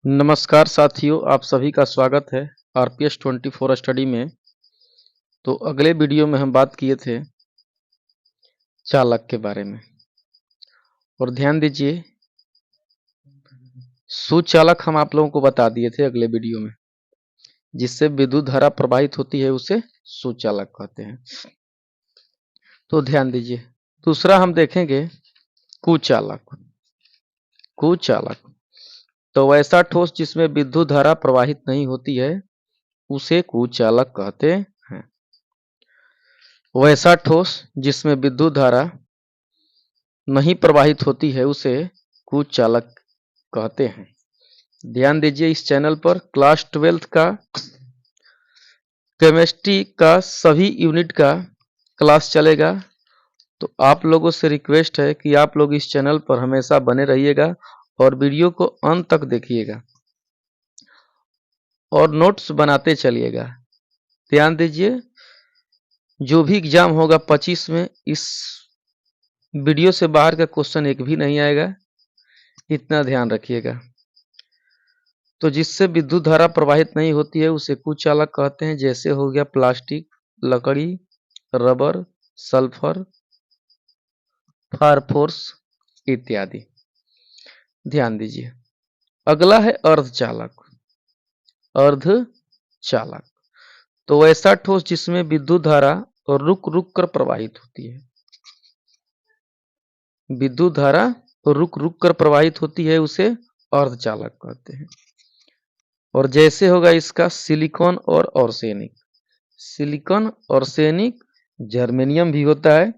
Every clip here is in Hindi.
नमस्कार साथियों, आप सभी का स्वागत है आरपीएस 24 स्टडी में। तो अगले वीडियो में हम बात किए थे चालक के बारे में। और ध्यान दीजिए, सुचालक हम आप लोगों को बता दिए थे अगले वीडियो में। जिससे विद्युत धारा प्रवाहित होती है उसे सुचालक कहते हैं। तो ध्यान दीजिए, दूसरा हम देखेंगे कुचालक। कुचालक तो वैसा ठोस जिसमें विद्युत धारा प्रवाहित नहीं होती है उसे कुचालक कहते हैं। वैसा ठोस जिसमें विद्युत धारा नहीं प्रवाहित होती है उसे कुचालक कहते हैं। ध्यान दीजिए, इस चैनल पर क्लास 12th का केमिस्ट्री का सभी यूनिट का क्लास चलेगा। तो आप लोगों से रिक्वेस्ट है कि आप लोग इस चैनल पर हमेशा बने रहिएगा और वीडियो को अंत तक देखिएगा और नोट्स बनाते चलिएगा। ध्यान दीजिए, जो भी एग्जाम होगा 25 में, इस वीडियो से बाहर का क्वेश्चन एक भी नहीं आएगा, इतना ध्यान रखिएगा। तो जिससे विद्युत धारा प्रवाहित नहीं होती है उसे कुचालक कहते हैं। जैसे हो गया प्लास्टिक, लकड़ी, रबर, सल्फर, फास्फोरस इत्यादि। ध्यान दीजिए, अगला है अर्धचालक। अर्धचालक तो ऐसा ठोस जिसमें विद्युत धारा रुक रुक कर प्रवाहित होती है। विद्युत धारा रुक रुक कर प्रवाहित होती है उसे अर्धचालक कहते हैं। और जैसे होगा इसका सिलिकॉन और आर्सेनिक। सिलिकॉन, आर्सेनिक, जर्मेनियम भी होता है।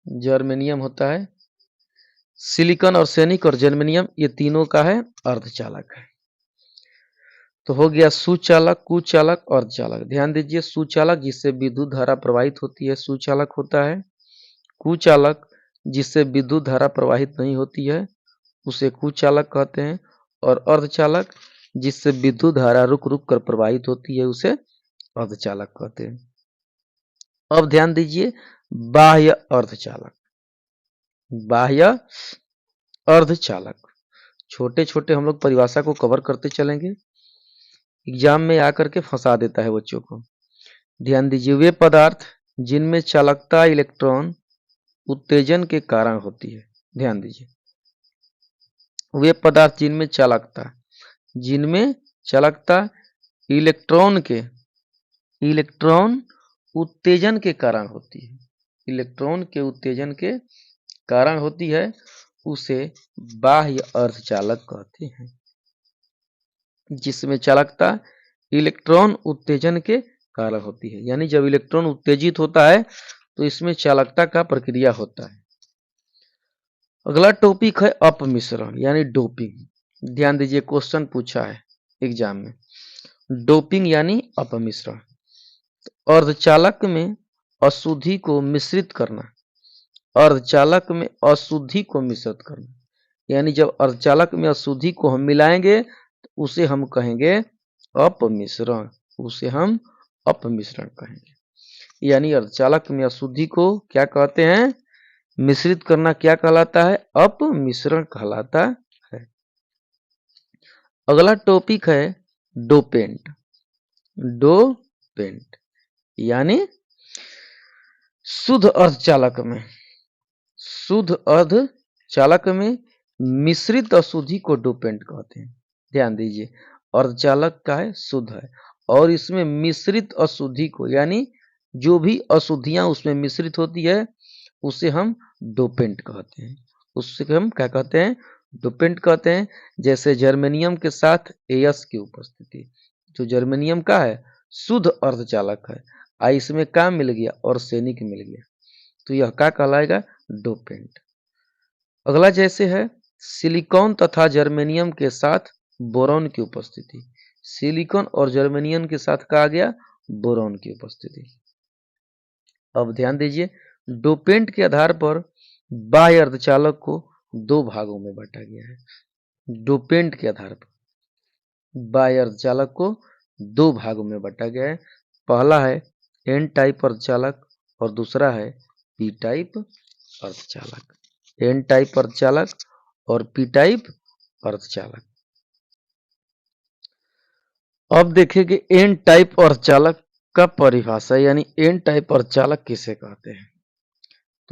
जर्मेनियम होता है। सिलिकॉन, आर्सेनिक और जर्मेनियम, ये तीनों का है अर्धचालक है। तो हो गया सुचालक, कुचालक, अर्धचालक। ध्यान दीजिए, सुचालक जिससे विद्युत धारा प्रवाहित होती है सुचालक होता है। कुचालक जिससे विद्युत धारा प्रवाहित नहीं होती है उसे कुचालक कहते हैं। और अर्धचालक जिससे विद्युत धारा रुक रुक कर प्रवाहित होती है उसे अर्धचालक कहते हैं। अब ध्यान दीजिए, बाह्य अर्धचालक। बाह्य अर्धचालक, छोटे छोटे हम लोग परिभाषा को कवर करते चलेंगे, एग्जाम में आकर के फंसा देता है बच्चों को। ध्यान दीजिए, वे पदार्थ जिनमें चालकता इलेक्ट्रॉन उत्तेजन के कारण होती है। ध्यान दीजिए, वे पदार्थ जिनमें चालकता इलेक्ट्रॉन उत्तेजन के कारण होती है। इलेक्ट्रॉन के उत्तेजन के कारण होती है उसे बाह्य अर्धचालक कहते हैं। जिसमें चालकता इलेक्ट्रॉन उत्तेजन के कारण होती है, यानी जब इलेक्ट्रॉन उत्तेजित होता है तो इसमें चालकता का प्रक्रिया होता है। अगला टॉपिक है अपमिश्रण यानी डोपिंग। ध्यान दीजिए, क्वेश्चन पूछा है एग्जाम में, डोपिंग यानी अपमिश्रण। अर्धचालक में अशुद्धि को मिश्रित करना। अर्धचालक में अशुद्धि को मिश्रित करना, यानी जब अर्धचालक में अशुद्धि को हम मिलाएंगे तो उसे हम कहेंगे अपमिश्रण। उसे हम अपमिश्रण कहेंगे। यानी अर्धचालक में अशुद्धि को क्या कहते हैं? मिश्रित करना क्या कहलाता है? अपमिश्रण कहलाता है। अगला टॉपिक है डोपेंट। डोपेंट यानी शुद्ध अर्धचालक में मिश्रित अशुद्धि को डोपेंट कहते हैं। ध्यान दीजिए, अर्धचालक का है शुद्ध है और इसमें मिश्रित अशुद्धि को, यानी जो भी अशुद्धियां उसमें मिश्रित होती है उसे हम डोपेंट कहते हैं। उससे हम क्या कहते हैं? डोपेंट कहते हैं। जैसे जर्मेनियम के साथ एस की उपस्थिति, जो जर्मेनियम का है शुद्ध अर्धचालक है, इसमें क्या मिल गया? आर्सेनिक मिल गया, तो यह क्या कहलाएगा? डोपेंट। अगला जैसे है सिलिकॉन तथा जर्मेनियम के साथ बोरॉन की उपस्थिति। सिलिकॉन और जर्मेनियम के साथ कहा गया बोरॉन की उपस्थिति। अब ध्यान दीजिए, डोपेंट के आधार पर बाह्य अर्धचालक को दो भागों में बांटा गया है। डोपेंट के आधार पर बाह्य अर्धचालक को दो भागों में बांटा गया है। पहला है एन टाइप अर्धचालक और दूसरा है पी टाइप अर्धचालक। एन टाइप अर्धचालक और पी टाइप अर्धचालक। अब देखें कि एन टाइप अर्धचालक का परिभाषा यानी एन टाइप अर्धचालक किसे कहते हैं।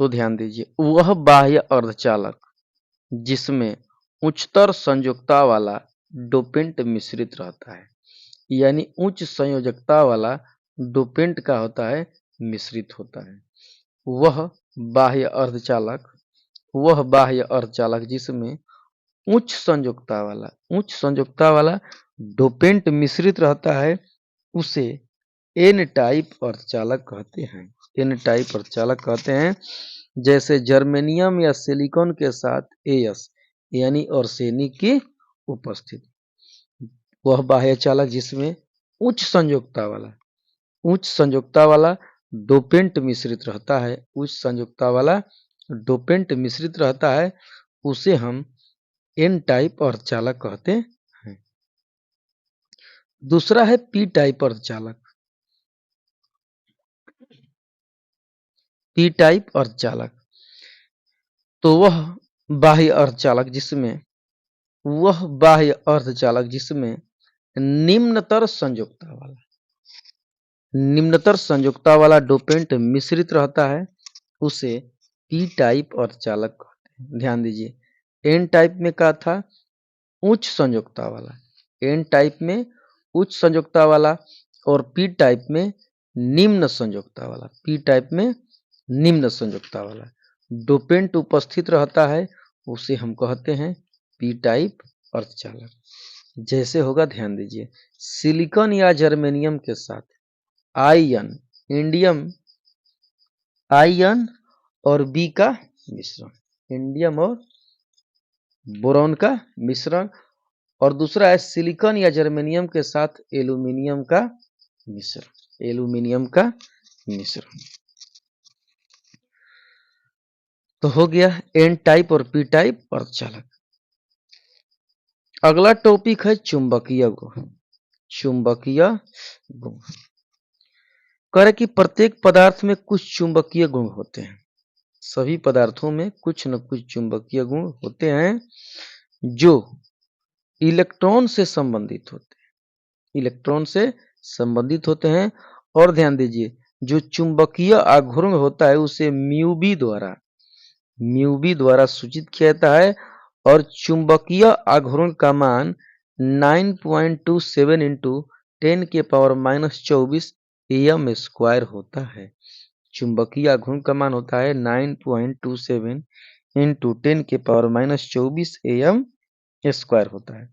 तो ध्यान दीजिए, वह बाह्य अर्धचालक जिसमें उच्चतर संयोजकता वाला डोपेंट मिश्रित रहता है, यानी उच्च संयोजकता वाला डोपेंट का होता है मिश्रित होता है, वह बाह्य अर्धचालक जिसमें उच्च संयोजकता वाला डोपेंट मिश्रित रहता है उसे एन टाइप अर्धचालक कहते हैं। एन टाइप अर्धचालक कहते हैं। जैसे जर्मेनियम या सिलिकॉन के साथ एस यानी आर्सेनिक की उपस्थिति, वह बाह्य चालक जिसमें उच्च संयोजकता वाला डोपेंट मिश्रित रहता है, उच्च संयोजकता वाला डोपेंट मिश्रित रहता है, उसे हम एन टाइप अर्धचालक कहते हैं। दूसरा है पी टाइप अर्धचालक। पी टाइप अर्धचालक तो वह बाह्य अर्धचालक जिसमें निम्नतर संयोजकता वाला डोपेंट मिश्रित रहता है, उसे पी टाइप अर्धचालक कहते हैं। ध्यान दीजिए, एन टाइप में क्या था, उच्च संयोजकता वाला, एन टाइप में उच्च संयोजकता वाला और पी टाइप में निम्न संयोजकता वाला, डोपेंट उपस्थित रहता है, उसे हम कहते हैं पी टाइप अर्धचालक। जैसे होगा, ध्यान दीजिए, सिलिकॉन या जर्मेनियम के साथ आयन और बी का मिश्रण, इंडियम और बोरॉन का मिश्रण, और दूसरा है सिलिकॉन या जर्मेनियम के साथ एल्यूमिनियम का मिश्रण। तो हो गया एन टाइप और पी टाइप अर्धचालक। अगला टॉपिक है चुंबकीय गुण। कह रहे कि प्रत्येक पदार्थ में कुछ चुंबकीय गुण होते हैं, सभी पदार्थों में कुछ न कुछ चुंबकीय गुण होते हैं जो इलेक्ट्रॉन से संबंधित होते हैं। और ध्यान दीजिए, जो चुंबकीय आघूर्ण होता है उसे म्यू बी द्वारा सूचित किया जाता है, और चुंबकीय आघूर्ण का मान 9.27 इंटू 10⁻⁻24 एम स्क्वायर होता है। चुंबकीय आघूर्ण का मान होता है 9.27 इंटू 10⁻⁻24 एम स्क्वायर होता है।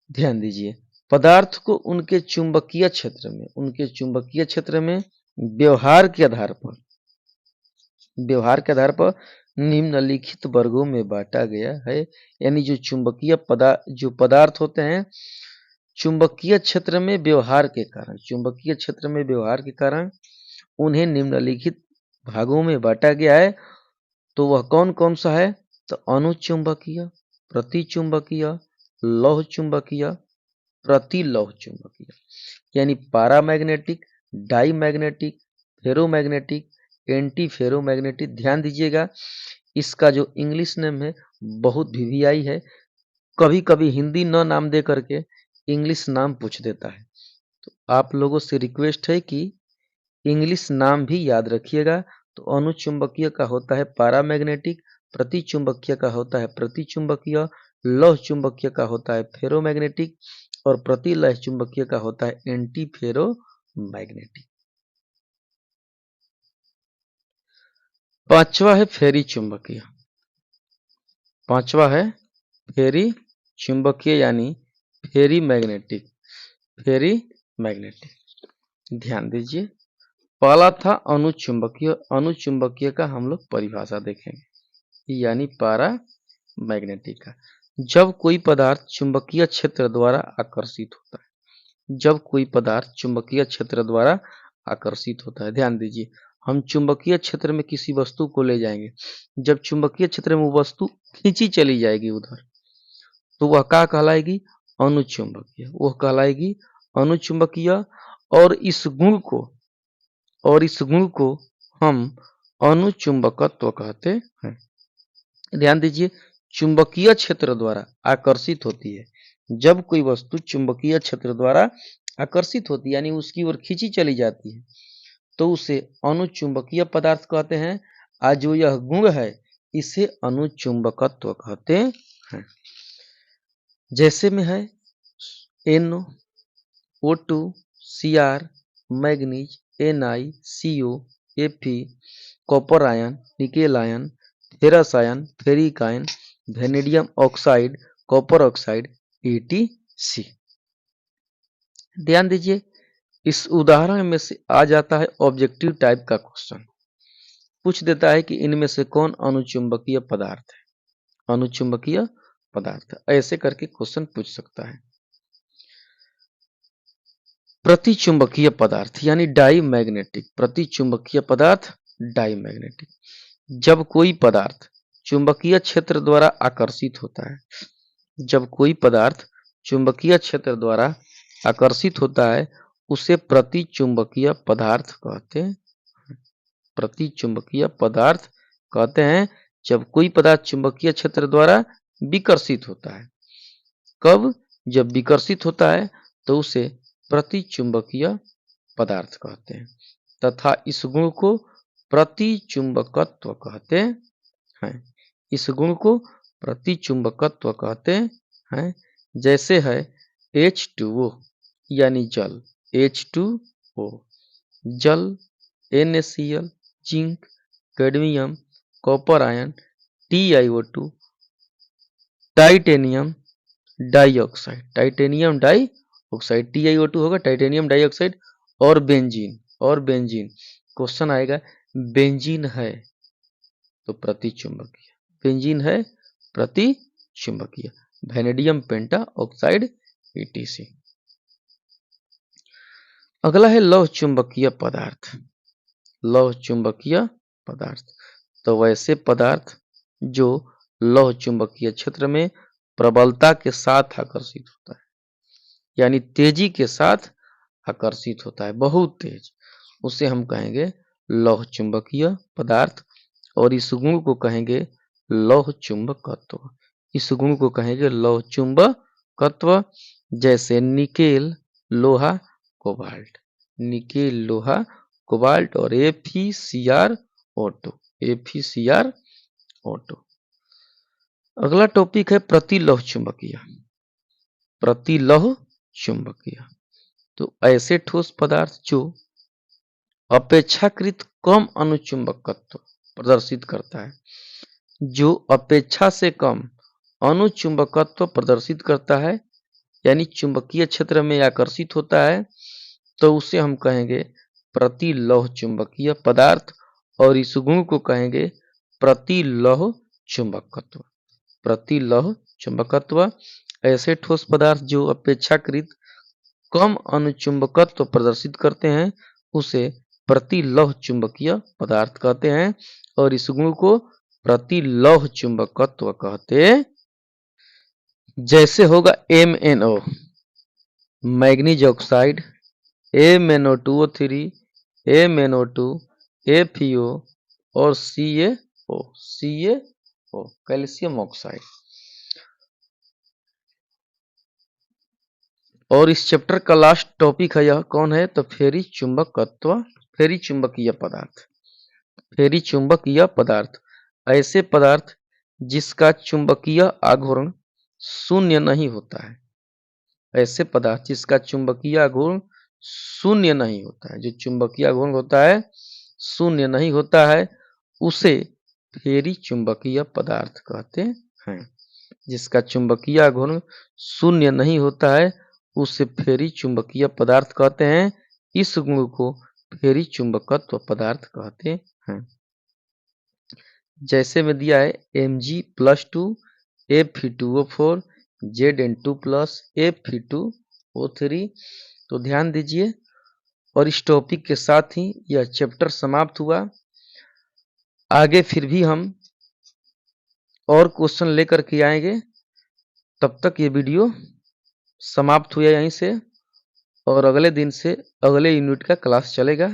ध्यान दीजिए, पदार्थ को उनके चुंबकीय क्षेत्र में व्यवहार के आधार पर निम्नलिखित वर्गों में बांटा गया है। यानी जो पदार्थ होते हैं चुंबकीय क्षेत्र में व्यवहार के कारण उन्हें निम्नलिखित भागों में बांटा गया है। तो वह कौन कौन सा है, तो अनुचुंबकीय, प्रतिचुंबकीय, लौह चुंबकीय, प्रतिलौह चुंबकीय, यानी paramagnetic, diamagnetic, ferromagnetic, anti ferromagnetic. ध्यान दीजिएगा, इसका जो इंग्लिश नेम है बहुत वीवीआई है, कभी कभी हिंदी न नाम दे करके इंग्लिश नाम पूछ देता है। तो आप लोगों से रिक्वेस्ट है कि इंग्लिश नाम भी याद रखिएगा। तो अनुचुंबकीय का होता है पैरामैग्नेटिक, प्रतिचुंबकीय का होता है प्रतिचुंबकीय, लौह चुंबकीय का होता है फेरोमैग्नेटिक, और प्रतिलय चुंबकीय का होता है एंटी फेरोमैग्नेटिक। पांचवा है फेरी चुंबकीय यानी फेरी मैग्नेटिक। ध्यान दीजिए, पहला था अनुचुंबकीय का हम लोग परिभाषा देखेंगे, यानी पैरामैग्नेटिक का। जब कोई पदार्थ चुंबकीय क्षेत्र द्वारा आकर्षित होता है, ध्यान दीजिए, हम चुंबकीय क्षेत्र में किसी वस्तु को ले जाएंगे, जब चुंबकीय क्षेत्र में वो वस्तु खींची चली जाएगी उधर, तो वह क्या कहलाएगी, अनुचुंबकीय। और इस गुण को हम अनुचुंबकत्व कहते हैं। ध्यान दीजिए, चुंबकीय क्षेत्र द्वारा आकर्षित होती है। जब कोई वस्तु चुंबकीय क्षेत्र द्वारा आकर्षित होती है यानी उसकी ओर खींची चली जाती है तो उसे अनुचुंबकीय पदार्थ कहते हैं। आज जो यह गुण है इसे अनुचुंबकत्व कहते हैं। जैसे में है NO, O2, Cr, manganese, Na, CO, Fe, copper ion, nickel ion, ferrous ion, ferric ion, vanadium oxide, copper oxide, EtC। ध्यान दीजिए, इस उदाहरण में से आ जाता है ऑब्जेक्टिव टाइप का क्वेश्चन। पूछ देता है कि इनमें से कौन अनुचुंबकीय पदार्थ है। अनुचुंबकीय पदार्थ ऐसे करके क्वेश्चन पूछ सकता है। प्रतिचुंबकीय पदार्थ यानी डाईमैग्नेटिक। प्रतिचुंबकीय पदार्थ डाईमैग्नेटिक। जब कोई पदार्थ चुंबकीय क्षेत्र द्वारा आकर्षित होता है, जब कोई पदार्थ चुंबकीय क्षेत्र द्वारा आकर्षित होता है उसे प्रतिचुंबकीय पदार्थ कहते हैं। प्रतिचुंबकीय पदार्थ कहते हैं जब कोई पदार्थ चुंबकीय क्षेत्र द्वारा विकर्षित होता है। कब? जब विकर्षित होता है तो उसे प्रतिचुंबकीय पदार्थ कहते हैं तथा इस गुण को प्रतिचुंबकत्व कहते हैं। इस गुण को प्रतिचुंबकत्व कहते हैं। जैसे है H2O यानी जल, H2O जल, NaCl, zinc, cadmium, copper ion, TiO2, titanium dioxide, titanium dioxide, TiO2 होगा टाइटेनियम डाइऑक्साइड, और बेंजीन, और बेंजीन। क्वेश्चन आएगा बेंजीन है तो प्रतिचुंबकीय, बेंजीन है प्रतिचुंबकीय, वेनेडियम पेंटा ऑक्साइड, EtC। अगला है लौह चुंबकीय पदार्थ। लौह चुंबकीय पदार्थ तो वैसे पदार्थ जो लौह चुंबकीय क्षेत्र में प्रबलता के साथ आकर्षित होता है यानी तेजी के साथ आकर्षित होता है, बहुत तेज, उसे हम कहेंगे लौह चुंबकीय पदार्थ। और इस गुण को कहेंगे लौह चुंबकत्व। इस गुण को कहेंगे लौह चुंबकत्व। जैसे निकेल, लोहा, कोबाल्ट, निकेल, लोहा, कोबाल्ट और FeCrO2, FeCrO2। अगला टॉपिक है प्रतिलौह चुंबकीय। प्रतिलौह चुंबकीय तो ऐसे ठोस पदार्थ जो अपेक्षाकृत कम अनुचुंबकत्व प्रदर्शित करता है, जो अपेक्षा से कम अनुचुंबकत्व प्रदर्शित करता है यानी चुंबकीय क्षेत्र में आकर्षित होता है तो उसे हम कहेंगे प्रतिलौह चुंबकीय पदार्थ। और इस गुण को कहेंगे प्रतिलौह चुंबकत्व। प्रतिलौह चुंबकत्व ऐसे ठोस पदार्थ जो अपेक्षाकृत कम अनुचुंबकत्व प्रदर्शित करते हैं उसे प्रतिलौह चुंबकीय पदार्थ कहते हैं। और इस गुण को प्रतिलौह चुंबकत्व कहते हैं। जैसे होगा MnO manganese oxide, MnO2O3, MnO2, FeO और CaO कैल्शियम ऑक्साइड। और इस चैप्टर का लास्ट टॉपिक है, यह कौन है तो फेरी चुंबकत्व, फेरी चुंबकीय पदार्थ। फेरी चुंबकीय पदार्थ ऐसे पदार्थ जिसका चुंबकीय आघूर्ण शून्य नहीं होता है। ऐसे पदार्थ जिसका चुंबकीय आघूर्ण शून्य नहीं होता है, जो चुंबकीय आघूर्ण होता है शून्य नहीं होता है, उसे फेरी चुंबकीय पदार्थ कहते हैं। जिसका चुंबकीय आघूर्ण शून्य नहीं होता है उसे फेरी चुंबकीय पदार्थ कहते हैं। इस गुण को फेरी चुंबकत्व पदार्थ कहते हैं। जैसे में दिया है Mg+2 Fe2O4 Zn2+ Fe2O3। तो ध्यान दीजिए, और इस टॉपिक के साथ ही यह चैप्टर समाप्त हुआ। आगे फिर भी हम और क्वेश्चन लेकर के आएंगे। तब तक ये वीडियो समाप्त हुआ यहीं से, और अगले दिन से अगले यूनिट का क्लास चलेगा।